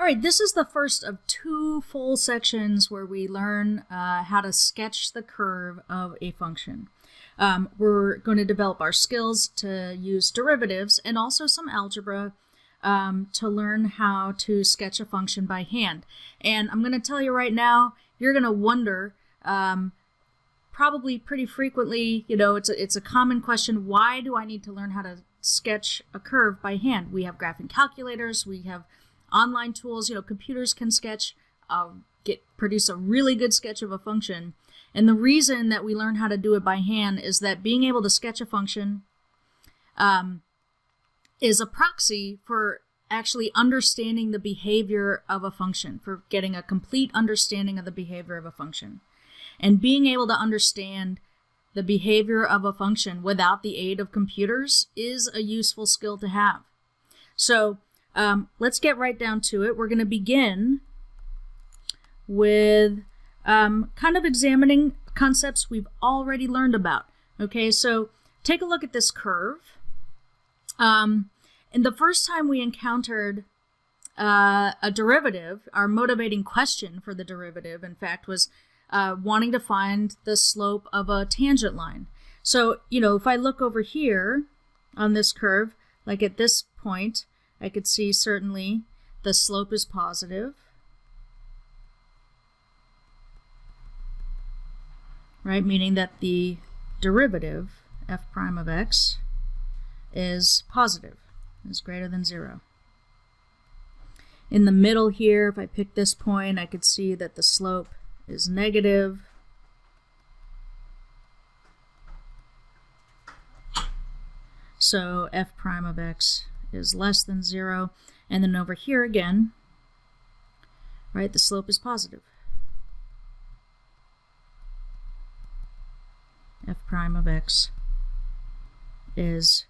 All right, this is the first of two full sections where we learn how to sketch the curve of a function. We're going to develop our skills to use derivatives and also some algebra to learn how to sketch a function by hand. And I'm going to tell you right now, you're going to wonder, probably pretty frequently, you know, it's a common question, why do I need to learn how to sketch a curve by hand? We have graphing calculators, we have online tools, you know, computers can sketch, produce a really good sketch of a function. And the reason that we learn how to do it by hand is that being able to sketch a function is a proxy for actually understanding the behavior of a function, for getting a complete understanding of the behavior of a function. And being able to understand the behavior of a function without the aid of computers is a useful skill to have. So let's get right down to it. We're going to begin with kind of examining concepts we've already learned about. Okay, so take a look at this curve. And the first time we encountered a derivative, our motivating question for the derivative, in fact, was wanting to find the slope of a tangent line. So, you know, if I look over here on this curve, like at this point, I could see certainly the slope is positive, right? Meaning that the derivative, f prime of x, is positive, is greater than 0. In the middle here, if I pick this point, I could see that the slope is negative. So f prime of x is less than 0. And then over here again, right, the slope is positive. F prime of x is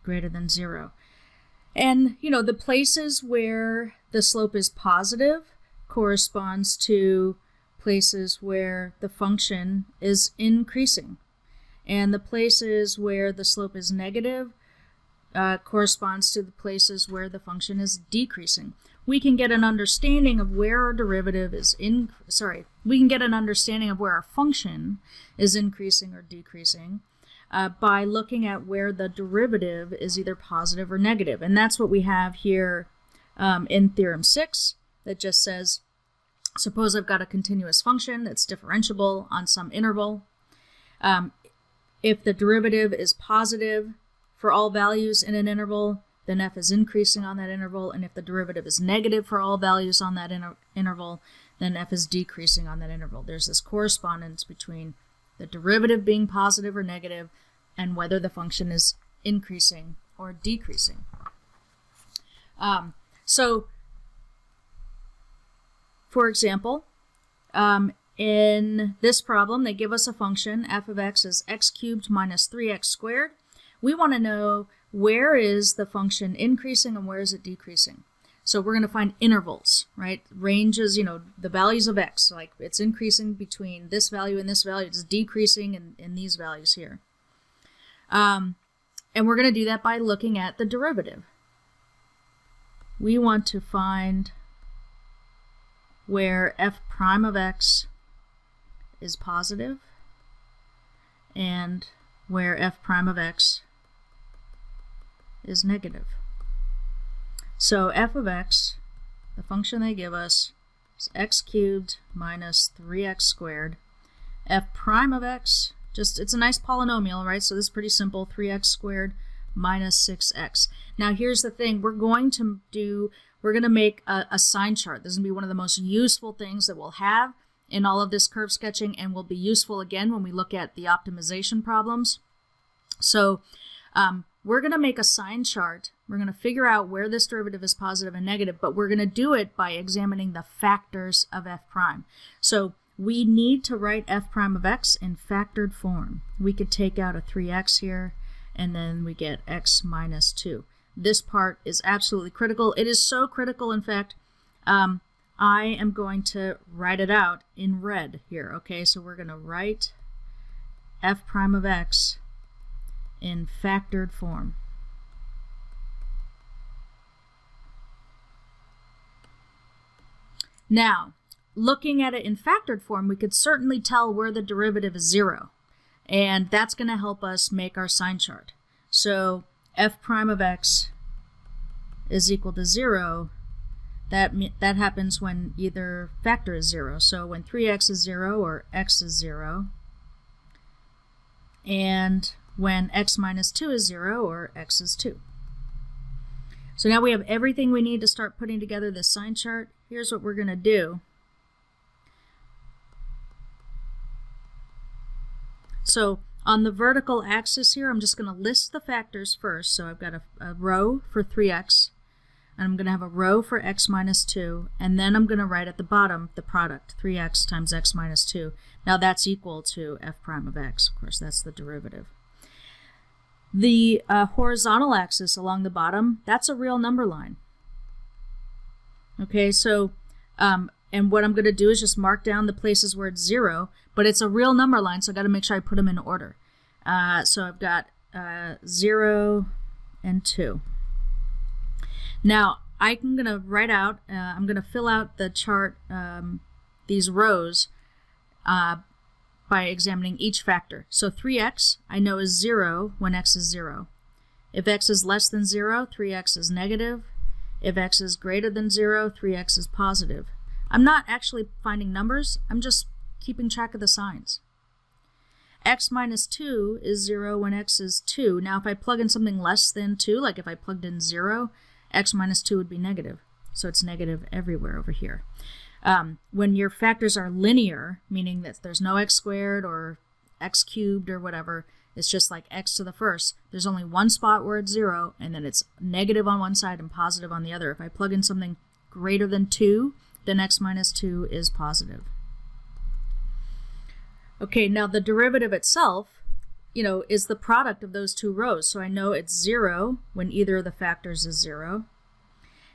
greater than 0. And, you know, the places where the slope is positive corresponds to places where the function is increasing. And the places where the slope is negative corresponds to the places where the function is decreasing. We can get an understanding of where our derivative is we can get an understanding of where our function is increasing or decreasing by looking at where the derivative is either positive or negative. And that's what we have here in Theorem 6 that just says, suppose I've got a continuous function that's differentiable on some interval. If the derivative is positive for all values in an interval, then f is increasing on that interval, and if the derivative is negative for all values on that interval, then f is decreasing on that interval. There's this correspondence between the derivative being positive or negative and whether the function is increasing or decreasing. So, for example, in this problem, they give us a function, f of x is x cubed minus 3x squared. We want to know where is the function increasing and where is it decreasing. So we're going to find intervals, right? Ranges, you know, the values of x, like it's increasing between this value and this value, it's decreasing in these values here. And we're going to do that by looking at the derivative. We want to find where f prime of x is positive and where f prime of x is negative. So f of x, the function they give us, is x cubed minus 3x squared. F prime of x, it's a nice polynomial, right? So this is pretty simple, 3x squared minus 6x. Now here's the thing, we're going to make a sign chart. This is going to be one of the most useful things that we'll have in all of this curve sketching and will be useful again when we look at the optimization problems. So we're going to make a sign chart. We're going to figure out where this derivative is positive and negative, but we're going to do it by examining the factors of f prime. So we need to write f prime of x in factored form. We could take out a 3x here, and then we get x minus 2. This part is absolutely critical. It is so critical, in fact, I am going to write it out in red here. Okay, so we're going to write f prime of x in factored form. Now, looking at it in factored form, we could certainly tell where the derivative is 0. And that's going to help us make our sign chart. So f prime of x is equal to 0. That happens when either factor is 0. So when 3x is 0 or x is 0. And when x minus 2 is 0 or x is 2. So now we have everything we need to start putting together this sign chart. Here's what we're going to do. So on the vertical axis here, I'm just going to list the factors first. So I've got a row for 3x, and I'm going to have a row for x minus 2, and then I'm going to write at the bottom the product, 3x times x minus 2. Now that's equal to f prime of x. Of course, that's the derivative. The horizontal axis along the bottom, that's a real number line. Okay, so, and what I'm going to do is just mark down the places where it's 0, but it's a real number line, so I've got to make sure I put them in order. So I've got 0 and 2. Now, I'm going to write out, I'm going to fill out the chart, these rows, by examining each factor. So 3x I know is 0 when x is 0. If x is less than 0, 3x is negative. If x is greater than 0, 3x is positive. I'm not actually finding numbers, I'm just keeping track of the signs. X minus 2 is 0 when x is 2. Now if I plug in something less than 2, like if I plugged in 0, x minus 2 would be negative. So it's negative everywhere over here. When your factors are linear, meaning that there's no x squared or x cubed or whatever, it's just like x to the first. There's only one spot where it's 0, and then it's negative on one side and positive on the other. If I plug in something greater than 2, then x minus 2 is positive. Okay, now the derivative itself, is the product of those two rows. So I know it's 0 when either of the factors is 0.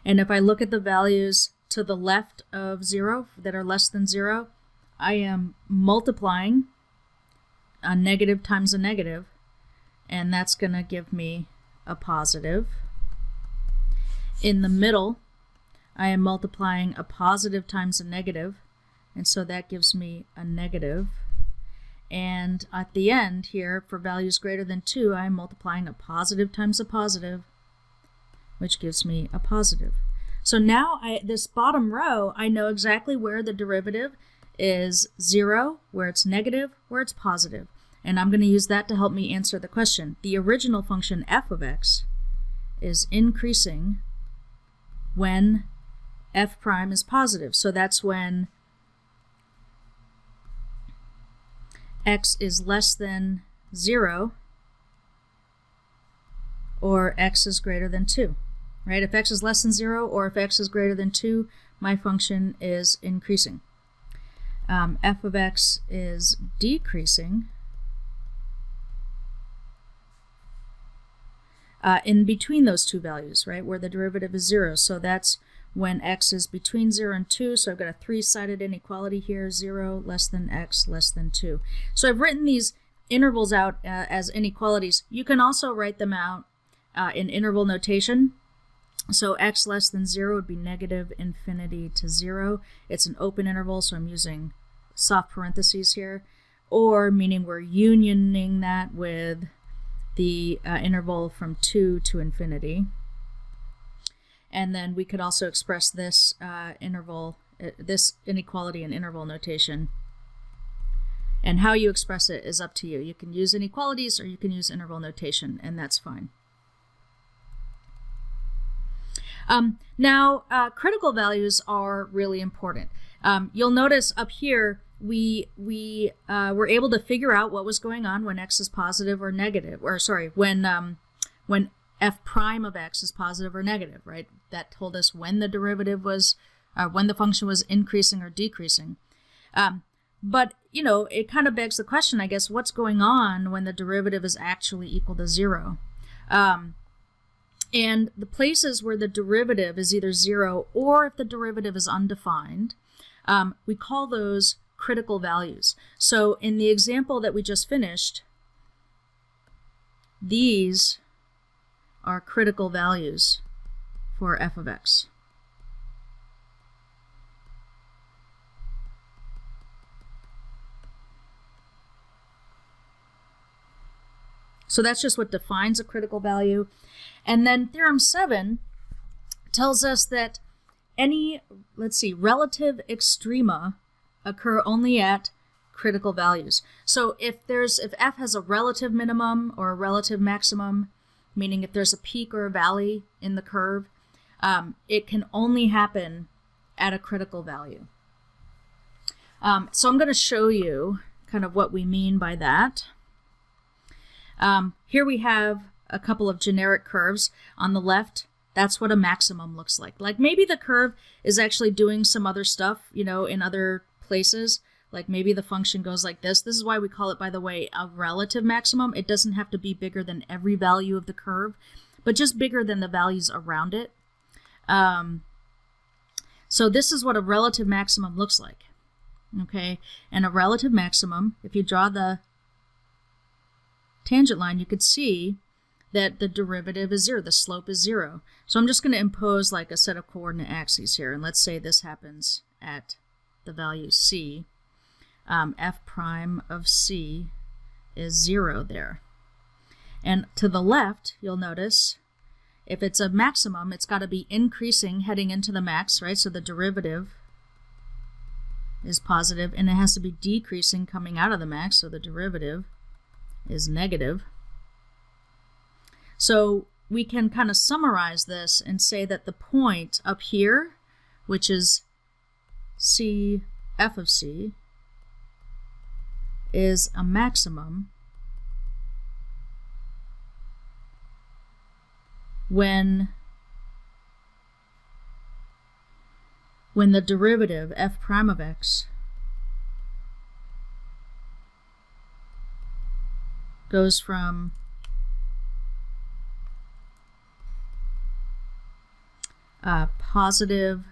And if I look at the values to the left of 0 that are less than 0, I am multiplying a negative times a negative, and that's going to give me a positive. In the middle, I am multiplying a positive times a negative, and so that gives me a negative. And at the end here, for values greater than 2, I'm multiplying a positive times a positive, which gives me a positive. So now this bottom row, I know exactly where the derivative is 0, where it's negative, where it's positive. And I'm going to use that to help me answer the question. The original function f of x is increasing when f prime is positive. So that's when x is less than 0 or x is greater than 2. Right? If x is less than 0 or if x is greater than 2, my function is increasing. F of x is decreasing in between those two values, right, where the derivative is 0. So that's when x is between 0 and 2. So I've got a three-sided inequality here, 0 less than x less than 2. So I've written these intervals out as inequalities. You can also write them out in interval notation. So x less than 0 would be negative infinity to 0. It's an open interval, so I'm using soft parentheses here. Or meaning we're unioning that with the interval from 2 to infinity. And then we could also express this this inequality in interval notation. And how you express it is up to you. You can use inequalities or you can use interval notation, and that's fine. Now, critical values are really important. You'll notice up here we were able to figure out what was going on when x is positive or negative, or sorry, when f prime of x is positive or negative, right? That told us when the derivative was, when the function was increasing or decreasing. But, it kind of begs the question, I guess, what's going on when the derivative is actually equal to 0? And the places where the derivative is either 0 or if the derivative is undefined, we call those critical values. So in the example that we just finished, these are critical values for f of x. So that's just what defines a critical value. And then theorem 7 tells us that any, relative extrema occur only at critical values. So if f has a relative minimum or a relative maximum, meaning if there's a peak or a valley in the curve, it can only happen at a critical value. So I'm going to show you kind of what we mean by that. Here we have a couple of generic curves. On the left, that's what a maximum looks like. Like maybe the curve is actually doing some other stuff, in other places. Like maybe the function goes like this. This is why we call it, by the way, a relative maximum. It doesn't have to be bigger than every value of the curve, but just bigger than the values around it. So this is what a relative maximum looks like. Okay, and a relative maximum, if you draw the tangent line, you could see that the derivative is 0, the slope is 0. So I'm just going to impose like a set of coordinate axes here, and let's say this happens at the value c. F prime of c is 0 there. And to the left, you'll notice, if it's a maximum, it's got to be increasing heading into the max, right? So the derivative is positive, and it has to be decreasing coming out of the max, so the derivative is negative. So we can kind of summarize this and say that the point up here, which is c, f of c, is a maximum when the derivative f prime of x goes from positive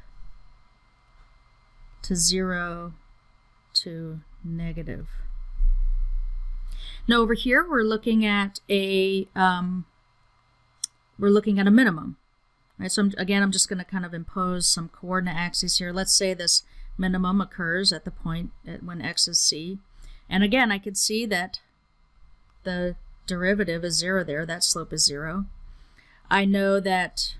to 0 to negative. Now over here we're looking at a minimum, right? So I'm just going to kind of impose some coordinate axes here. Let's say this minimum occurs at the point when x is c, and again I could see that the derivative is 0 there. That slope is 0. I know that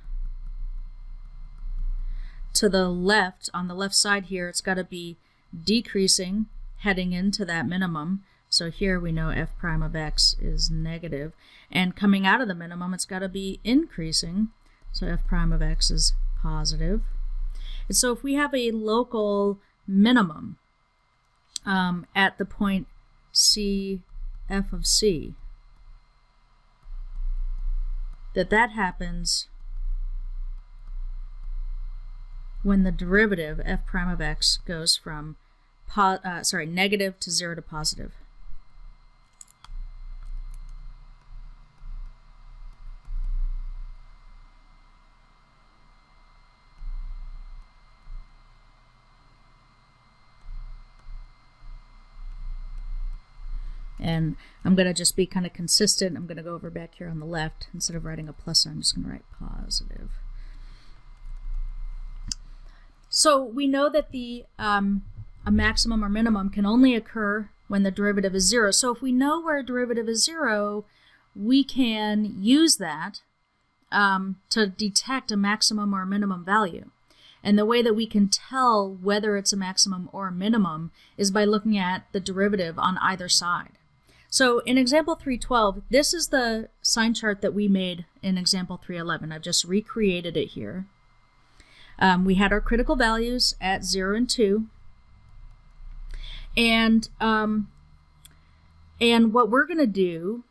to the left, on the left side here, it's got to be decreasing heading into that minimum. So here we know f prime of x is negative. And coming out of the minimum, it's got to be increasing. So f prime of x is positive. And so if we have a local minimum at the point c, f of c, that happens when the derivative f prime of x goes from negative to 0 to positive. And I'm going to just be kind of consistent. I'm going to go over back here on the left. Instead of writing a plus sign, I'm just going to write positive. So we know that a maximum or minimum can only occur when the derivative is 0. So if we know where a derivative is 0, we can use that to detect a maximum or a minimum value. And the way that we can tell whether it's a maximum or a minimum is by looking at the derivative on either side. So in example 312, this is the sign chart that we made in example 311. I've just recreated it here. We had our critical values at 0 and 2. And what we're going to do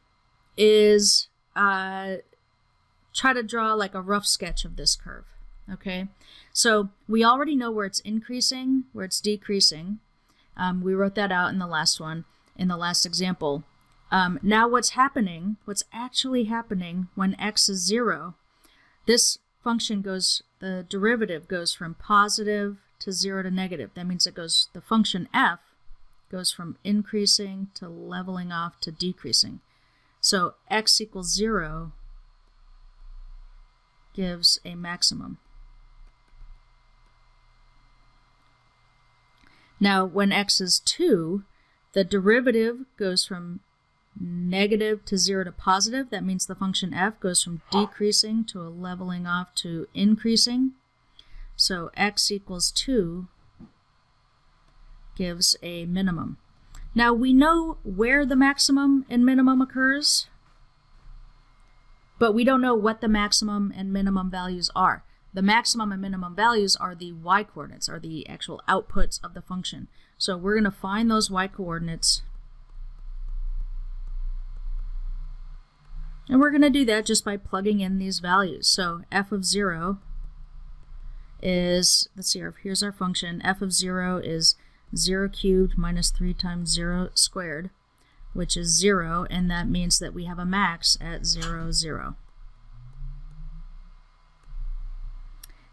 is try to draw like a rough sketch of this curve. Okay, so we already know where it's increasing, where it's decreasing. We wrote that out in the last one, in the last example. Now what's actually happening when x is 0, this function the derivative goes from positive to 0 to negative. That means the function f goes from increasing to leveling off to decreasing. So x equals 0 gives a maximum. Now when x is 2, the derivative goes from negative to 0 to positive. That means the function f goes from decreasing to a leveling off to increasing. So x equals 2 gives a minimum. Now we know where the maximum and minimum occurs, but we don't know what the maximum and minimum values are. The maximum and minimum values are the y-coordinates, are the actual outputs of the function. So we're going to find those y-coordinates. And we're going to do that just by plugging in these values. So f of 0 is, let's see, here's our function. F of 0 is 0 cubed minus 3 times 0 squared, which is 0, and that means that we have a max at 0, 0.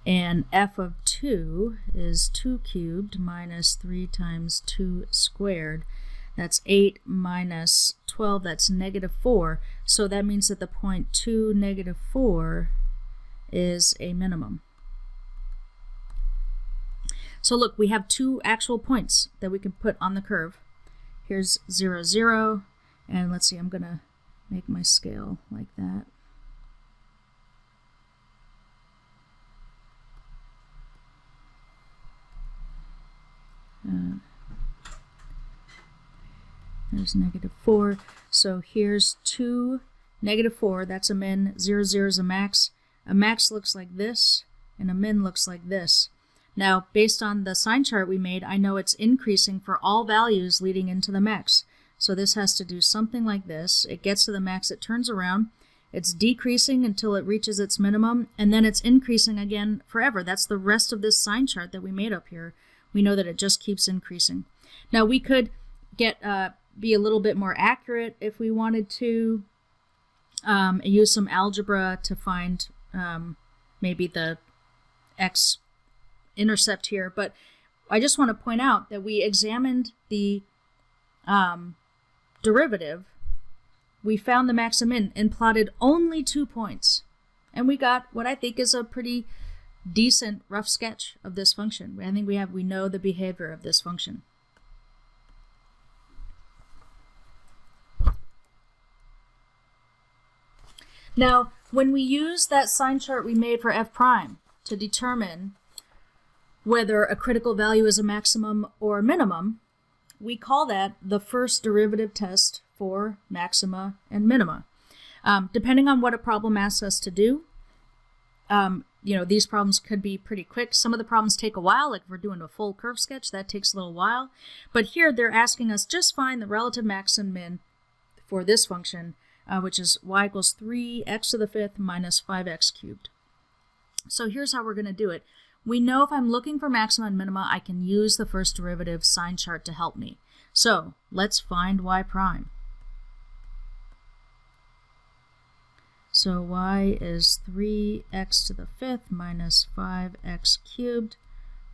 And f of 2 is 2 cubed minus 3 times 2 squared. That's 8 minus 12, that's negative 4. So that means that the point 2, negative 4 is a minimum. So look, we have two actual points that we can put on the curve. Here's 0, 0, and let's see, I'm going to make my scale like that. There's negative 4. So here's 2, negative 4, that's a min. 0, 0 is a max. A max looks like this, and a min looks like this. Now, based on the sign chart we made, I know it's increasing for all values leading into the max. So this has to do something like this. It gets to the max, it turns around, it's decreasing until it reaches its minimum, and then it's increasing again forever. That's the rest of this sign chart that we made up here. We know that it just keeps increasing. Now, we could get be a little bit more accurate if we wanted to use some algebra to find maybe the x-intercept here, but I just want to point out that we examined the derivative, we found the maximum and plotted only 2 points, and we got what I think is a pretty decent rough sketch of this function. I think we know the behavior of this function. Now, when we use that sign chart we made for f prime to determine whether a critical value is a maximum or minimum, we call that the first derivative test for maxima and minima. Depending on what a problem asks us to do, these problems could be pretty quick. Some of the problems take a while, like if we're doing a full curve sketch, that takes a little while. But here they're asking us just find the relative max and min for this function, which is y equals 3x to the 5th minus 5x cubed. So here's how we're going to do it. We know if I'm looking for maxima and minima, I can use the first derivative sign chart to help me. So let's find y prime. So y is 3x to the 5th minus 5x cubed.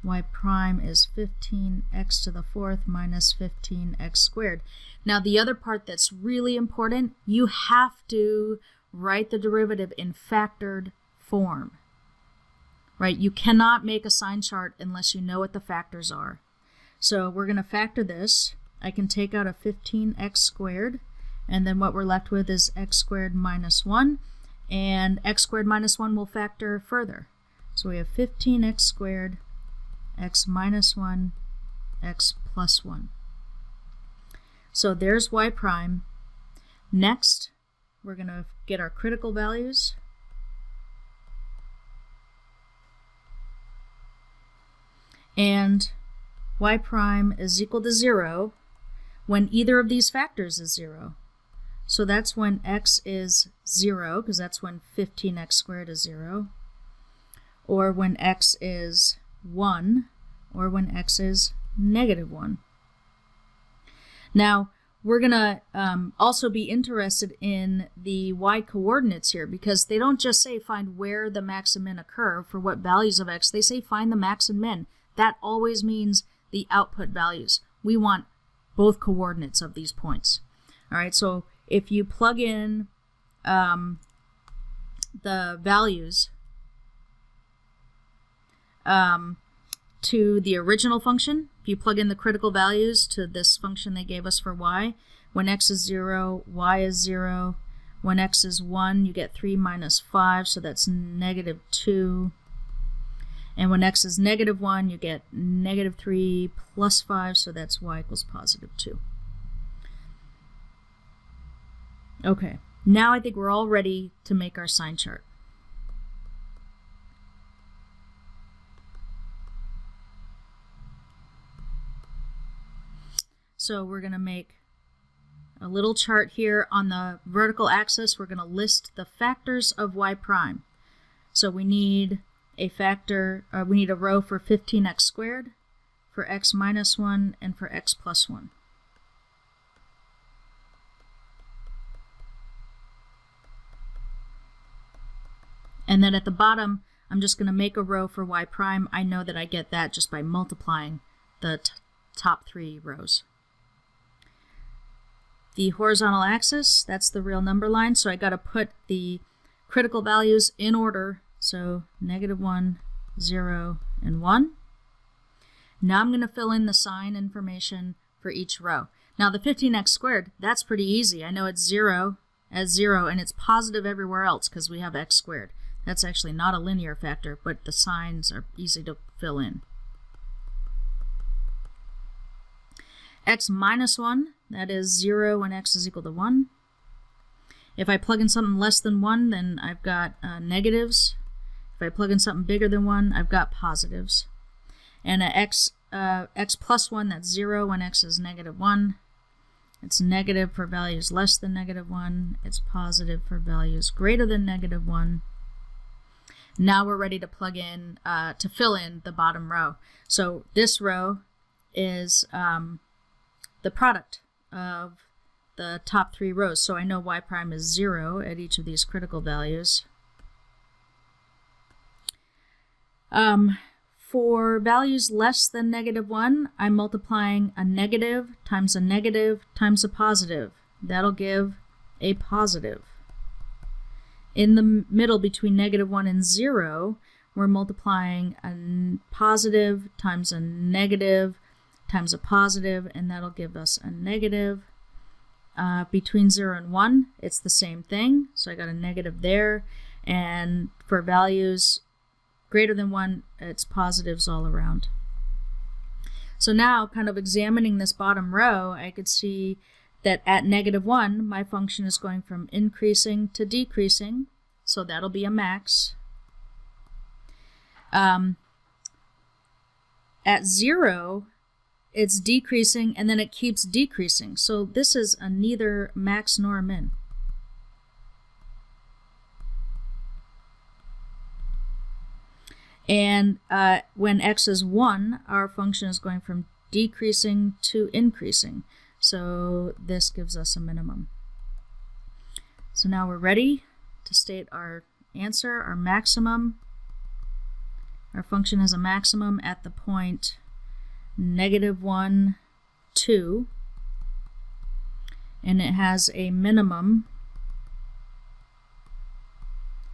Y prime is 15x to the 4th minus 15x squared. Now the other part that's really important, you have to write the derivative in factored form. Right? You cannot make a sign chart unless you know what the factors are. So we're going to factor this. I can take out a 15x squared, and then what we're left with is x squared minus 1, and x squared minus 1 will factor further. So we have 15x squared, x minus 1, x plus 1. So there's y prime. Next, we're going to get our critical values. And y prime is equal to 0 when either of these factors is 0. So that's when x is 0, because that's when 15x squared is 0, or when x is 1, or when x is negative 1. Now, we're going to also be interested in the y-coordinates here, because they don't just say find where the max and min occur for what values of x. They say find the max and min. That always means the output values. We want both coordinates of these points. All right, so if you plug in the values to the original function, if you plug in the critical values to this function they gave us for y, When x is 0, y is 0. When x is 1, you get 3 minus 5, so that's negative 2. And when x is negative 1, you get negative 3 plus 5, so that's y equals positive 2. Okay, now I think we're all ready to make our sign chart. So we're going to make a little chart here. On the vertical axis, we're going to list the factors of y prime. So we need a we need a row for 15x squared, for x minus 1, and for x plus 1. And then at the bottom, I'm just going to make a row for y prime. I know that I get that just by multiplying the top 3 rows. The horizontal axis, that's the real number line, so I got to put the critical values in order. So negative 1, 0, and 1. Now I'm going to fill in the sign information for each row. Now the 15x squared, that's pretty easy. I know it's 0 as 0, and it's positive everywhere else because we have x squared. That's actually not a linear factor, but the signs are easy to fill in. X minus 1, that is 0 when x is equal to 1. If I plug in something less than 1, then I've got negatives. If I plug in something bigger than 1, I've got positives. And x plus 1, that's 0 when x is negative 1. It's negative for values less than negative 1. It's positive for values greater than negative 1. Now we're ready to plug in, to fill in the bottom row. So this row is the product of the top 3 rows. So I know y prime is 0 at each of these critical values. For values less than negative 1, I'm multiplying a negative times a positive. That'll give a positive. In the middle between negative 1 and 0, we're multiplying a positive times a negative times a positive, and that'll give us a negative. Between 0 and 1, it's the same thing, so I got a negative there. And for values greater than 1, it's positives all around. So now, kind of examining this bottom row, I could see that at negative 1, my function is going from increasing to decreasing, so that'll be a max. At 0, it's decreasing, and then it keeps decreasing. So this is a neither max nor a min. And when x is 1, our function is going from decreasing to increasing. So this gives us a minimum. So now we're ready to state our answer, our maximum. Our function has a maximum at the point negative 1, 2, and it has a minimum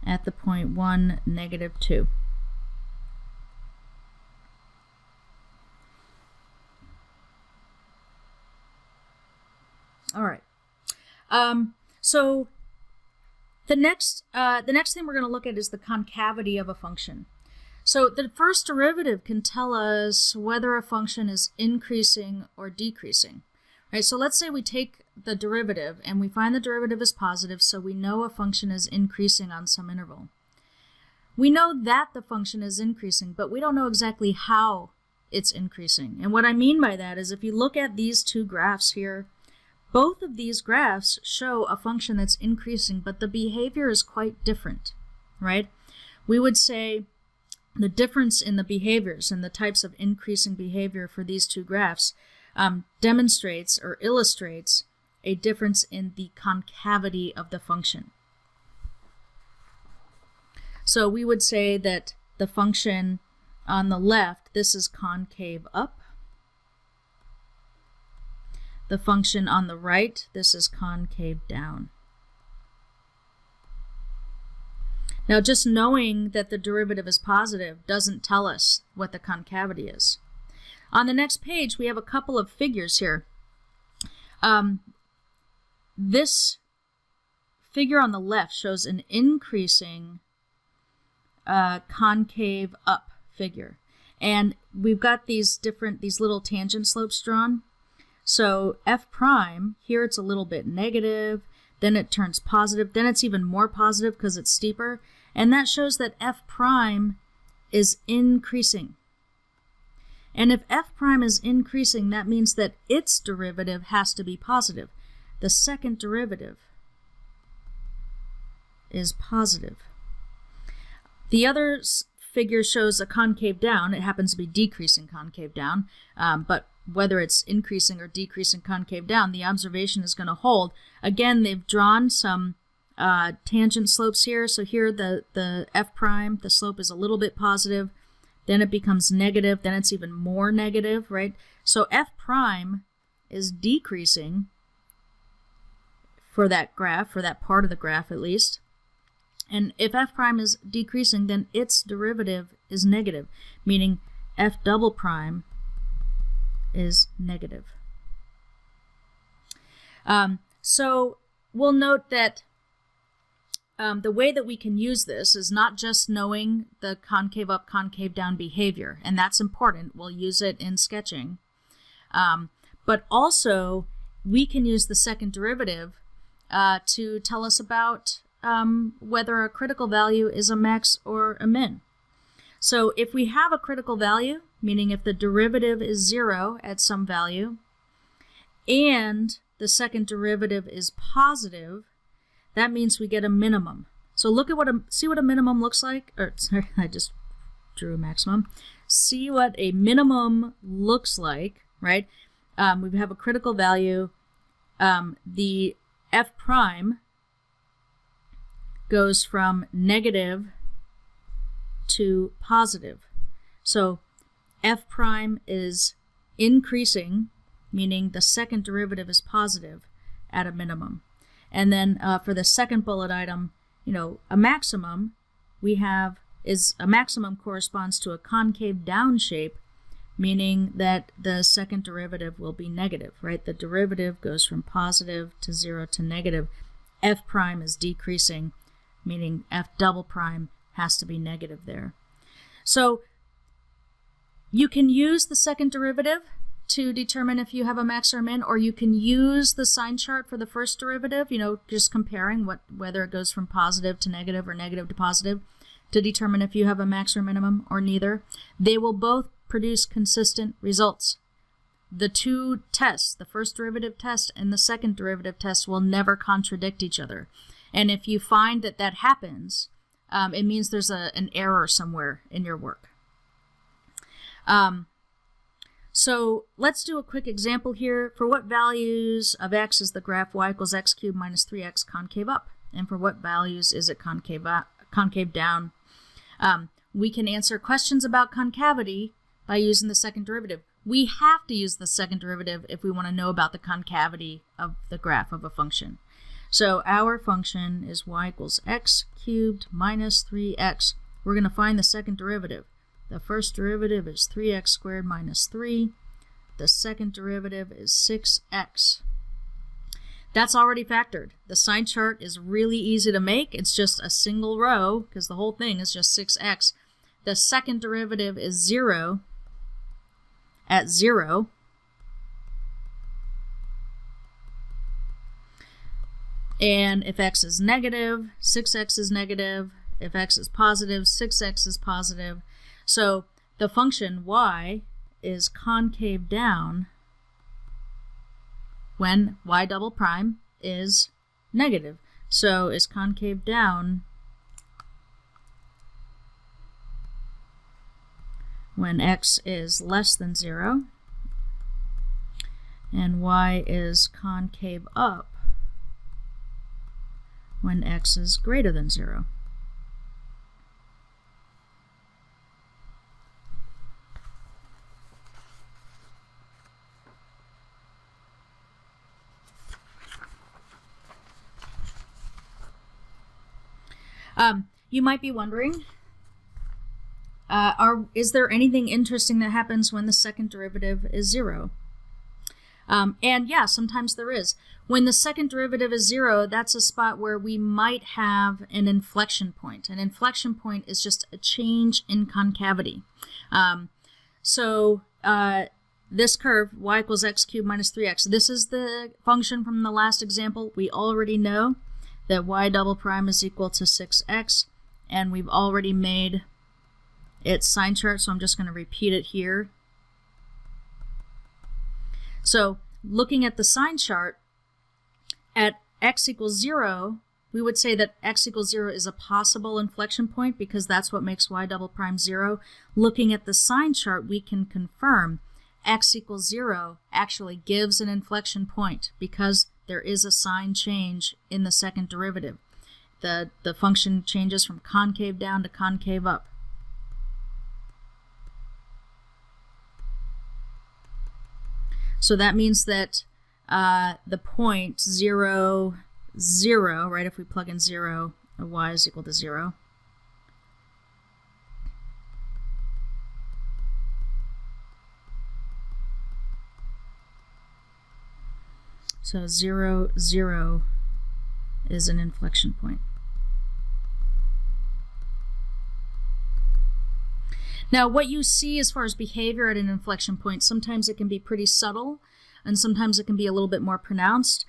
at the point 1, negative 2. All right. So the next thing we're going to look at is the concavity of a function. So the first derivative can tell us whether a function is increasing or decreasing. Right? So let's say we take the derivative and we find the derivative is positive, so we know a function is increasing on some interval. We know that the function is increasing, but we don't know exactly how it's increasing. And what I mean by that is if you look at these two graphs here, both of these graphs show a function that's increasing, but the behavior is quite different, right? We would say the difference in the behaviors and the types of increasing behavior for these two graphs demonstrates or illustrates a difference in the concavity of the function. So we would say that the function on the left, this is concave up. The function on the right, this is concave down. Now, just knowing that the derivative is positive doesn't tell us what the concavity is. On the next page, we have a couple of figures here. this figure on the left shows an increasing concave up figure. And we've got these little tangent slopes drawn. So f prime, here it's a little bit negative, then it turns positive, then it's even more positive because it's steeper. And that shows that f prime is increasing. And if f prime is increasing, that means that its derivative has to be positive. The second derivative is positive. The other figure shows a concave down. It happens to be decreasing concave down, but whether it's increasing or decreasing concave down, the observation is going to hold. Again, they've drawn some tangent slopes here. So here the f prime, the slope is a little bit positive, then it becomes negative, then it's even more negative, right? So f prime is decreasing for that graph, for that part of the graph at least. And if f prime is decreasing, then its derivative is negative, meaning f double prime is negative. So we'll note that the way that we can use this is not just knowing the concave up, concave down behavior, and that's important. We'll use it in sketching. But also, we can use the second derivative to tell us about whether a critical value is a max or a min. So if we have a critical value, meaning if the derivative is 0 at some value, and the second derivative is positive, that means we get a minimum. So look at see what a minimum looks like. Or sorry, I just drew a maximum. See what a minimum looks like, right? We have a critical value. The f prime goes from negative to positive. So f prime is increasing, meaning the second derivative is positive at a minimum. And then for the second bullet item, a maximum a maximum corresponds to a concave down shape, meaning that the second derivative will be negative, right? The derivative goes from positive to 0 to negative. F prime is decreasing, meaning f double prime has to be negative there. So you can use the second derivative to determine if you have a max or a min, or you can use the sign chart for the first derivative, just comparing whether it goes from positive to negative or negative to positive to determine if you have a max or minimum, or neither. They will both produce consistent results. The two tests, the first derivative test and the second derivative test, will never contradict each other. And if you find that that happens, it means there's an error somewhere in your work. So let's do a quick example here. For what values of x is the graph y equals x cubed minus 3x concave up? And for what values is it concave down? We can answer questions about concavity by using the second derivative. We have to use the second derivative if we want to know about the concavity of the graph of a function. So our function is y equals x cubed minus 3x. We're going to find the second derivative. The first derivative is 3x squared minus 3. The second derivative is 6x. That's already factored. The sign chart is really easy to make. It's just a single row because the whole thing is just 6x. The second derivative is 0 at 0. And if x is negative, 6x is negative. If x is positive, 6x is positive. So the function y is concave down when y double prime is negative. So is concave down when x is less than 0, and y is concave up when x is greater than 0. You might be wondering, is there anything interesting that happens when the second derivative is 0? And yeah, sometimes there is. When the second derivative is 0, that's a spot where we might have an inflection point. An inflection point is just a change in concavity. This curve, y equals x cubed minus 3x, this is the function from the last example. We already know that y double prime is equal to 6x, and we've already made its sign chart, so I'm just going to repeat it here. So looking at the sign chart, at x equals 0, we would say that x equals 0 is a possible inflection point because that's what makes y double prime 0. Looking at the sign chart, we can confirm x equals 0 actually gives an inflection point because there is a sign change in the second derivative. The function changes from concave down to concave up. So that means that the point 0, 0, right, if we plug in 0, y is equal to 0. So 0, 0 is an inflection point. Now, what you see as far as behavior at an inflection point, sometimes it can be pretty subtle, and sometimes it can be a little bit more pronounced.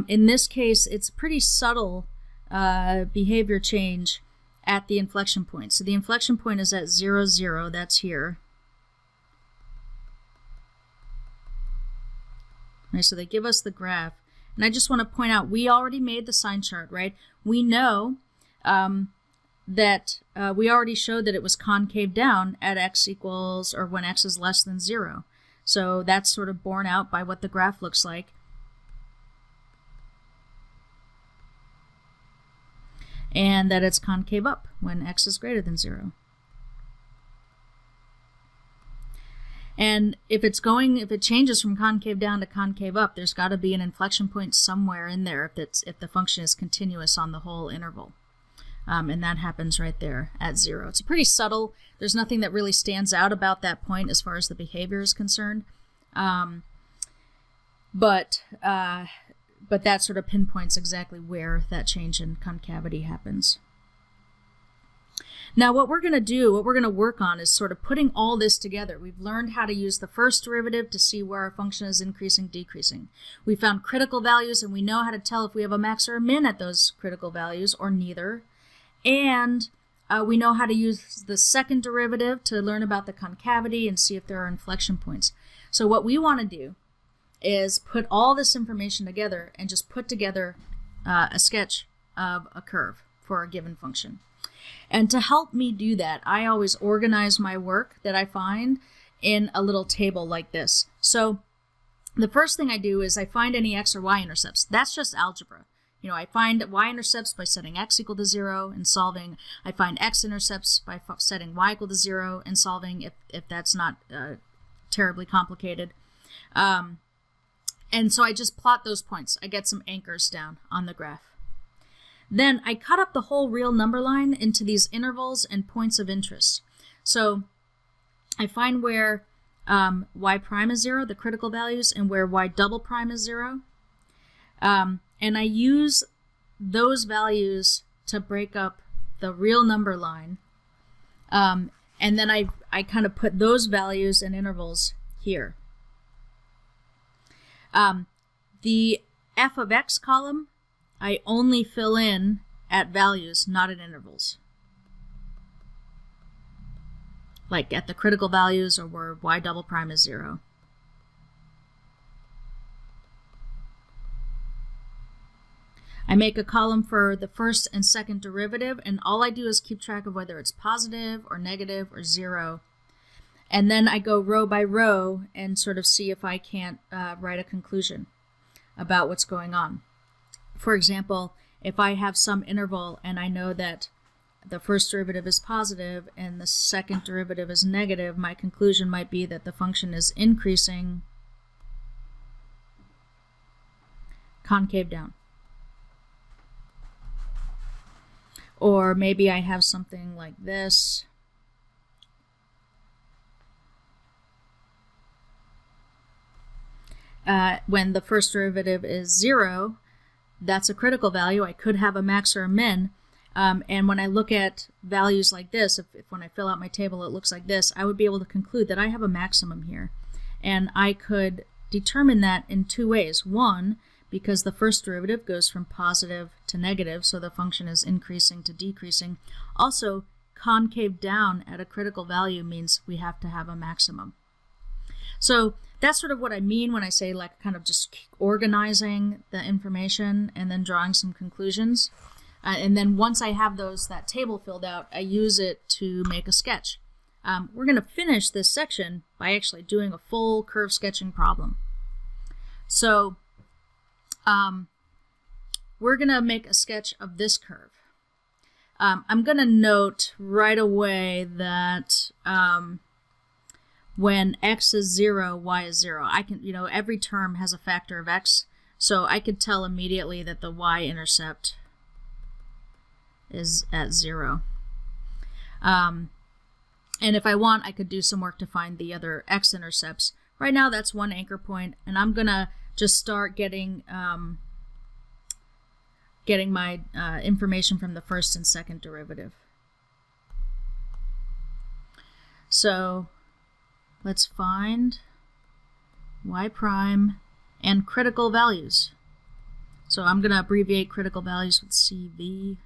In this case, it's pretty subtle behavior change at the inflection point. So the inflection point is at 0, 0, that's here. Right, so they give us the graph. And I just want to point out, we already made the sign chart, right? We know that we already showed that it was concave down at x equals, or when x is less than 0. So that's sort of borne out by what the graph looks like. And that it's concave up when x is greater than 0. And if it changes from concave down to concave up, there's got to be an inflection point somewhere in there if the function is continuous on the whole interval. And that happens right there at 0. It's pretty subtle. There's nothing that really stands out about that point as far as the behavior is concerned. But that sort of pinpoints exactly where that change in concavity happens. Now what we're going to work on is sort of putting all this together. We've learned how to use the first derivative to see where our function is increasing, decreasing. We found critical values, and we know how to tell if we have a max or a min at those critical values, or neither. And we know how to use the second derivative to learn about the concavity and see if there are inflection points. So what we want to do is put all this information together and just put together a sketch of a curve for a given function. And to help me do that, I always organize my work that I find in a little table like this. So the first thing I do is I find any x or y intercepts. That's just algebra. You know, I find y-intercepts by setting x equal to 0 and solving. I find x-intercepts by setting y equal to 0 and solving, if that's not terribly complicated. And so I just plot those points. I get some anchors down on the graph. Then I cut up the whole real number line into these intervals and points of interest. So I find where y prime is 0, the critical values, and where y double prime is 0. And I use those values to break up the real number line. And then I kind of put those values in intervals here. The f of x column, I only fill in at values, not at intervals. Like at the critical values or where y double prime is 0. I make a column for the first and second derivative, and all I do is keep track of whether it's positive or negative or 0. And then I go row by row and sort of see if I can't write a conclusion about what's going on. For example, if I have some interval and I know that the first derivative is positive and the second derivative is negative, my conclusion might be that the function is increasing concave down. Or maybe I have something like this. when the first derivative is 0, that's a critical value. I could have a max or a min. And when I look at values like this, if when I fill out my table it looks like this, I would be able to conclude that I have a maximum here. And I could determine that in two ways. One, because the first derivative goes from positive to negative, so the function is increasing to decreasing. Also, concave down at a critical value means we have to have a maximum. So that's sort of what I mean when I say like kind of just organizing the information and then drawing some conclusions. And then once I have that table filled out, I use it to make a sketch. We're going to finish this section by actually doing a full curve sketching problem. So we're going to make a sketch of this curve. I'm going to note right away that when x is 0, y is 0. I can, every term has a factor of x, so I could tell immediately that the y-intercept is at 0. And if I want, I could do some work to find the other x-intercepts. Right now, that's one anchor point, and I'm going to just start getting my information from the first and second derivative. So let's find y prime and critical values. So I'm going to abbreviate critical values with CV.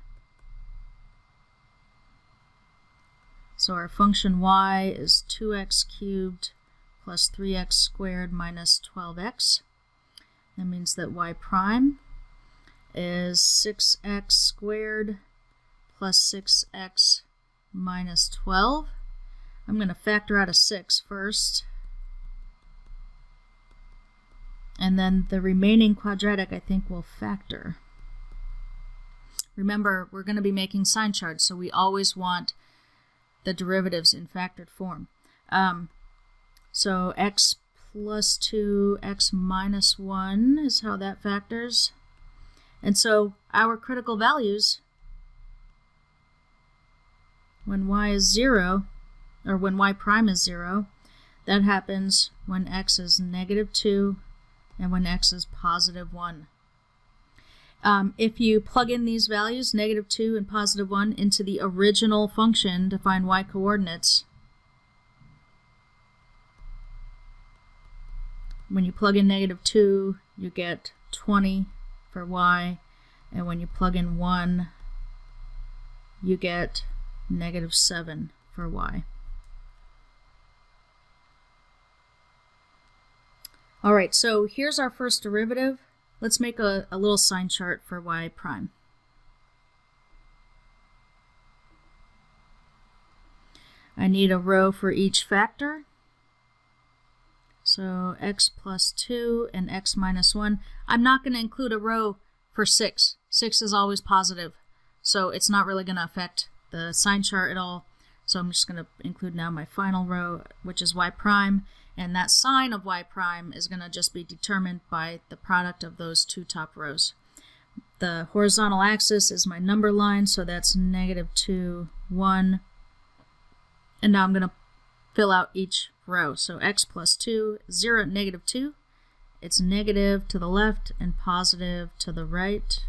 So our function y is 2x cubed plus 3x squared minus 12x. That means that y prime is 6x squared plus 6x minus 12. I'm going to factor out a 6 first. And then the remaining quadratic I think will factor. Remember, we're going to be making sign charts, so we always want the derivatives in factored form. So x plus 2, x minus 1 is how that factors. And so our critical values, when y is 0, or when y prime is 0, that happens when x is negative 2 and when x is positive 1. If you plug in these values, negative 2 and positive 1, into the original function to find y coordinates, when you plug in negative 2, you get 20 for y, and when you plug in 1, you get negative 7 for y. Alright, so here's our first derivative. Let's make a little sign chart for y prime. I need a row for each factor. So x plus 2 and x minus 1. I'm not going to include a row for 6. 6 is always positive, so it's not really going to affect the sign chart at all. So I'm just going to include now my final row, which is y prime, and that sign of y prime is going to just be determined by the product of those two top rows. The horizontal axis is my number line, so that's negative 2, 1, and now I'm going to fill out each row. So x plus 2, 0, negative 2. It's negative to the left and positive to the right.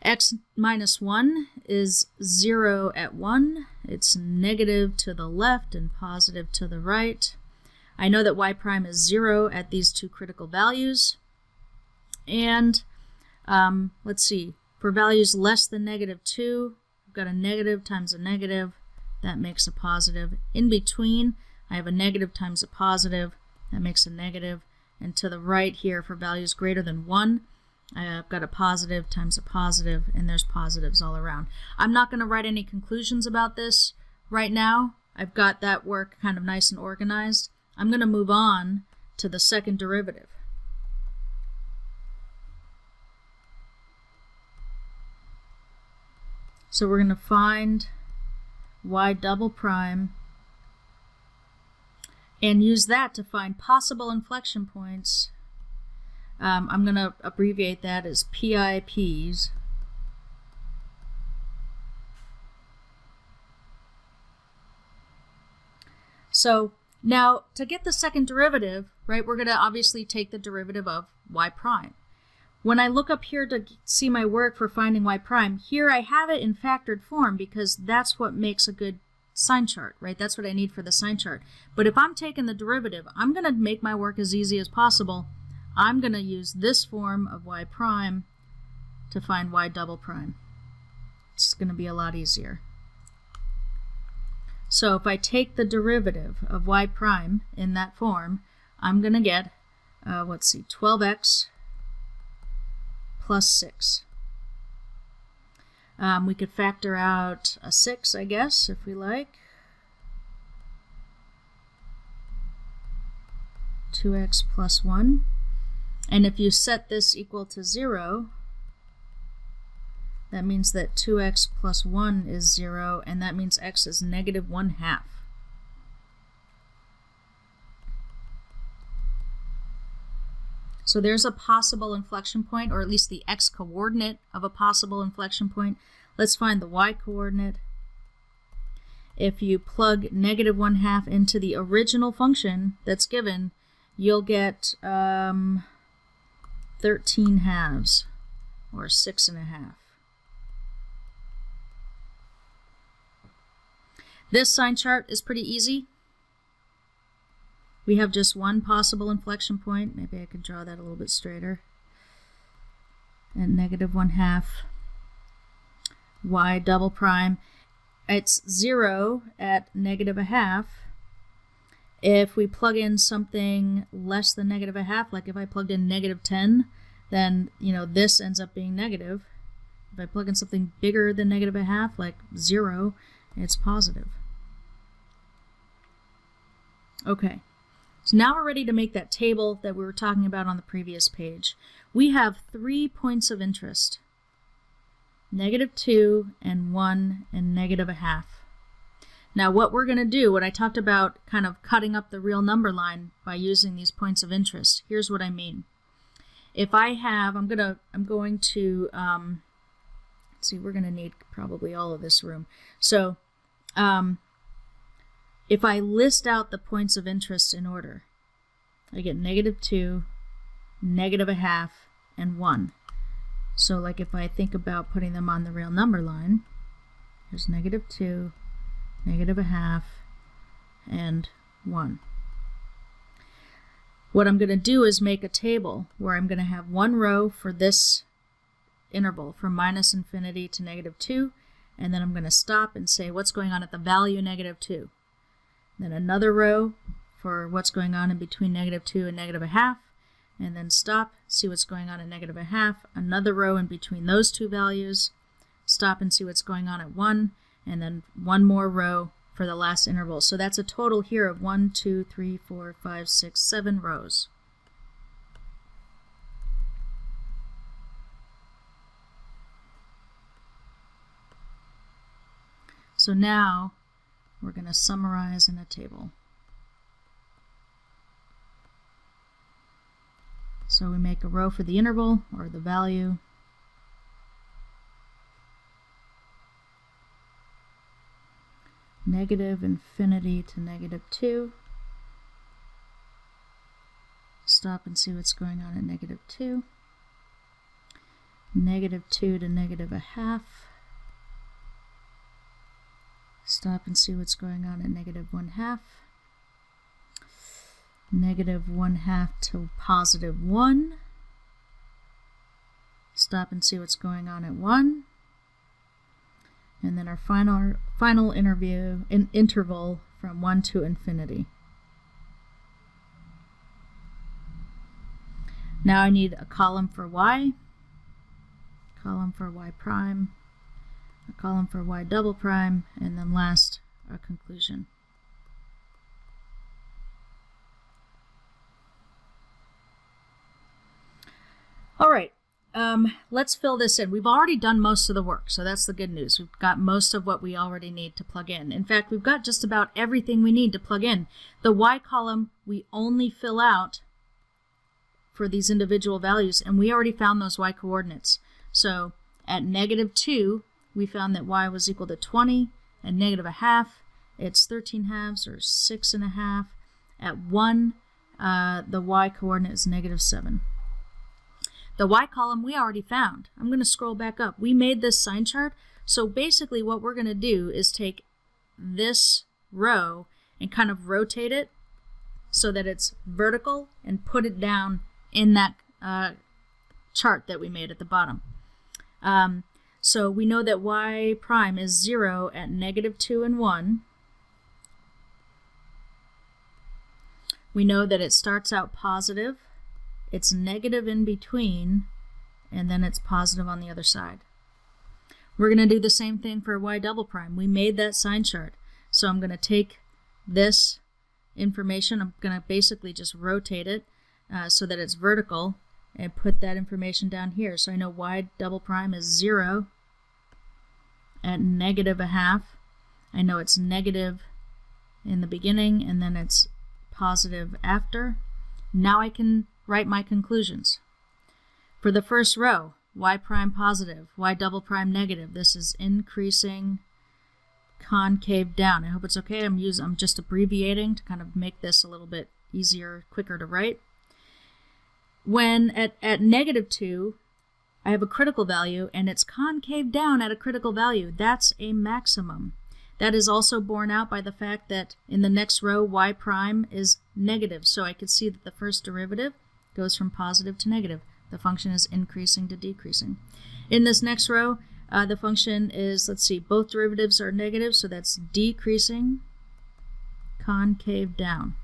X minus 1 is 0 at 1. It's negative to the left and positive to the right. I know that y prime is 0 at these two critical values. And let's see, for values less than negative 2, I've got a negative times a negative. That makes a positive. In between, I have a negative times a positive. That makes a negative. And to the right here, for values greater than 1, I've got a positive times a positive, and there's positives all around. I'm not going to write any conclusions about this right now. I've got that work kind of nice and organized. I'm going to move on to the second derivative. So we're going to find y double prime and use that to find possible inflection points. I'm going to abbreviate that as PIPs. So Now, to get the second derivative, right, we're going to obviously take the derivative of y prime. When I look up here to see my work for finding y prime, here I have it in factored form because that's what makes a good sign chart, right? That's what I need for the sign chart. But if I'm taking the derivative, I'm going to make my work as easy as possible. I'm going to use this form of y prime to find y double prime. It's going to be a lot easier. So if I take the derivative of y prime in that form, I'm going to get, let's see, 12x plus 6. We could factor out a 6, I guess, if we like. 2x plus 1. And if you set this equal to 0, that means that 2x plus 1 is 0, and that means x is negative 1/2. So there's a possible inflection point, or at least the x-coordinate of a possible inflection point. Let's find the y-coordinate. If you plug negative 1/2 into the original function that's given, you'll get 13 halves, or 6.5. This sign chart is pretty easy. We have just one possible inflection point. Maybe I could draw that a little bit straighter. At negative 1/2, y double prime. It's 0 at negative 1/2. If we plug in something less than negative 1/2, like if I plugged in negative 10, then this ends up being negative. If I plug in something bigger than negative 1/2, like 0, it's positive. Okay, so now we're ready to make that table that we were talking about on the previous page. We have 3 points of interest: -2 and 1 and -1/2. Now what we're going to do, what I talked about kind of cutting up the real number line by using these points of interest, here's what I mean. If I have, I'm going to let's see, we're going to need probably all of this room. So if I list out the points of interest in order, I get -2, -1/2, and 1. So like if I think about putting them on the real number line, there's -2, -1/2, and 1. What I'm going to do is make a table where I'm going to have one row for this interval from -infinity to -2, and then I'm going to stop and say what's going on at the value -2. Then another row for what's going on in between -2 and -1/2, and then stop, see what's going on at -1/2, another row in between those two values, stop and see what's going on at 1, and then one more row for the last interval. So that's a total here of 1, 2, 3, 4, 5, 6, 7 rows. So now we're going to summarize in a table. So we make a row for the interval, or the value. -infinity to -2. Stop and see what's going on at -2. -2 to -1/2. Stop and see what's going on at -1/2. -1/2 to +1. Stop and see what's going on at 1. And then our final interval from 1 to infinity. Now I need a column for y, column for y prime, a column for y double prime, and then last, a conclusion. All right, let's fill this in. We've already done most of the work, so that's the good news. We've got most of what we already need to plug in. In fact, we've got just about everything we need to plug in. The y column we only fill out for these individual values, and we already found those y coordinates. So at -2, we found that y was equal to 20, and -1/2, it's 13 halves, or 6.5. At 1, the y coordinate is -7. The y column we already found. I'm going to scroll back up. We made this sign chart. So basically what we're going to do is take this row and kind of rotate it so that it's vertical and put it down in that chart that we made at the bottom. So we know that y prime is 0 at -2 and 1. We know that it starts out positive, it's negative in between, and then it's positive on the other side. We're going to do the same thing for y double prime. We made that sign chart. So I'm going to take this information, I'm going to basically just rotate it so that it's vertical and put that information down here. So I know y double prime is 0 at -0.5. I know it's negative in the beginning and then it's positive after. Now I can write my conclusions. For the first row, y prime positive, y double prime negative. This is increasing concave down. I hope it's okay. I'm just abbreviating to kind of make this a little bit easier, quicker to write. When at -2, I have a critical value and it's concave down at a critical value. That's a maximum. That is also borne out by the fact that in the next row, y prime is negative. So I could see that the first derivative goes from positive to negative. The function is increasing to decreasing. In this next row, the function is, let's see, both derivatives are negative, so that's decreasing, concave down.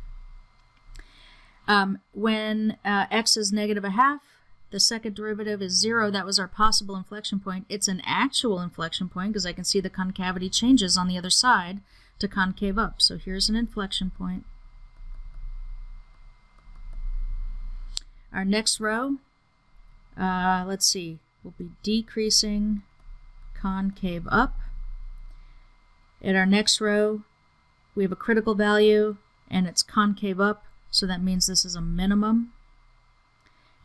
When x is -0.5, the second derivative is 0. That was our possible inflection point. It's an actual inflection point because I can see the concavity changes on the other side to concave up. So here's an inflection point. Our next row, let's see, will be decreasing, concave up. At our next row, we have a critical value and it's concave up, so that means this is a minimum.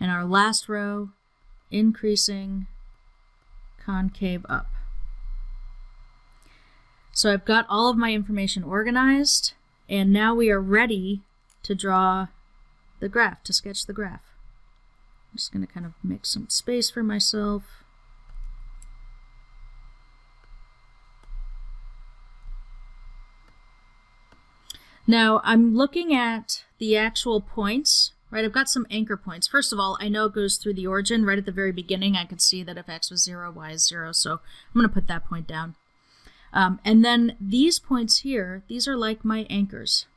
And our last row, increasing, concave up. So I've got all of my information organized, and now we are ready to draw the graph, to sketch the graph. I'm just going to kind of make some space for myself. Now I'm looking at the actual points, right? I've got some anchor points. First of all, I know it goes through the origin. Right at the very beginning, I could see that if x was 0, y is 0. So I'm going to put that point down. And then these points here, these are like my anchors.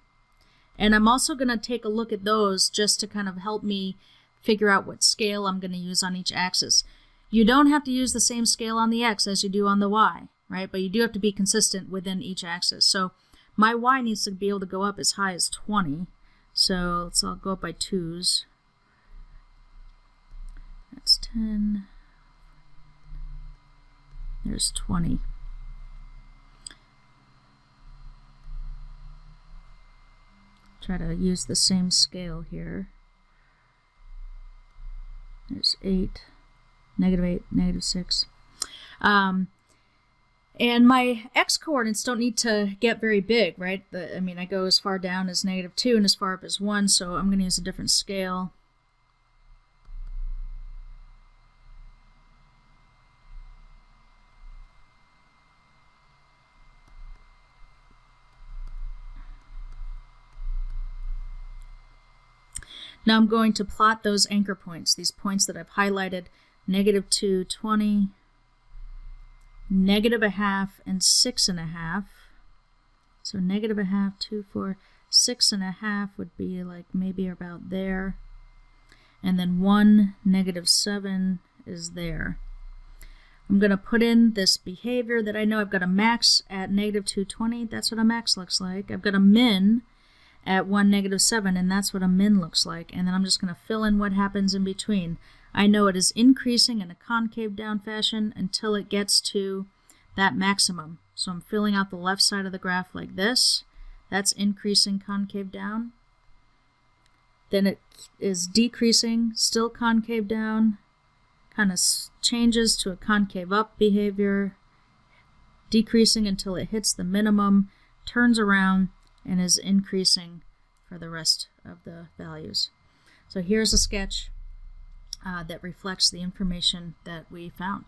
And I'm also going to take a look at those just to kind of help me figure out what scale I'm going to use on each axis. You don't have to use the same scale on the x as you do on the y, right? But you do have to be consistent within each axis. So my y needs to be able to go up as high as 20. So I'll go up by 2's. That's 10. There's 20. Try to use the same scale here. There's 8, -8, -6. And my x coordinates don't need to get very big, right? I mean, I go as far down as -2 and as far up as 1, so I'm going to use a different scale. Now I'm going to plot those anchor points, these points that I've highlighted, -2, 20, -0.5, and 6.5. So -0.5, 2, 4, 6.5 would be like maybe about there. And then 1, -7 is there. I'm going to put in this behavior that I know I've got a max at -2, 20. That's what a max looks like. I've got a min at 1, -7, and that's what a min looks like. And then I'm just going to fill in what happens in between. I know it is increasing in a concave down fashion until it gets to that maximum. So I'm filling out the left side of the graph like this. That's increasing concave down. Then it is decreasing, still concave down, kind of changes to a concave up behavior, decreasing until it hits the minimum, turns around, and is increasing for the rest of the values. So here's a sketch that reflects the information that we found.